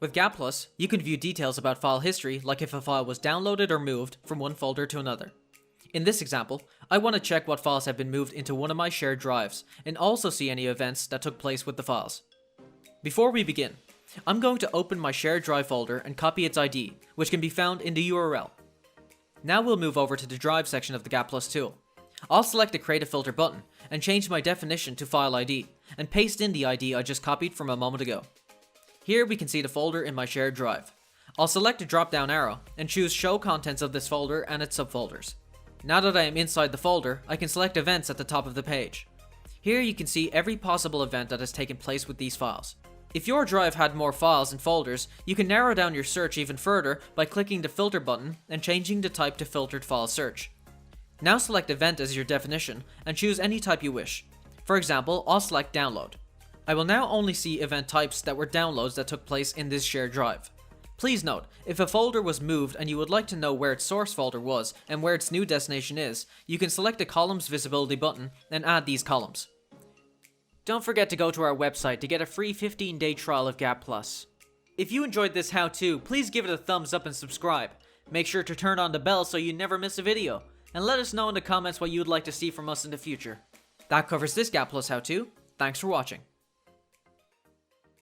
With GAT+, you can view details about file history, like if a file was downloaded or moved from one folder to another. In this example, I want to check what files have been moved into one of my shared drives, and also see any events that took place with the files. Before we begin, I'm going to open my shared drive folder and copy its ID, which can be found in the URL. Now we'll move over to the Drive section of the GAT+ tool. I'll select the Create a Filter button, and change my definition to File ID, and paste in the ID I just copied from a moment ago. Here we can see the folder in my shared drive. I'll select the drop-down arrow, and choose Show Contents of this folder and its subfolders. Now that I am inside the folder, I can select Events at the top of the page. Here you can see every possible event that has taken place with these files. If your drive had more files and folders, you can narrow down your search even further by clicking the Filter button and changing the type to Filtered File Search. Now select Event as your definition, and choose any type you wish. For example, I'll select Download. I will now only see event types that were downloads that took place in this shared drive. Please note, if a folder was moved and you would like to know where its source folder was and where its new destination is, you can select the Columns Visibility button and add these columns. Don't forget to go to our website to get a free 15-day trial of GAT+. If you enjoyed this how-to, please give it a thumbs up and subscribe. Make sure to turn on the bell so you never miss a video, and let us know in the comments what you'd like to see from us in the future. That covers this GAT+ how-to. Thanks for watching.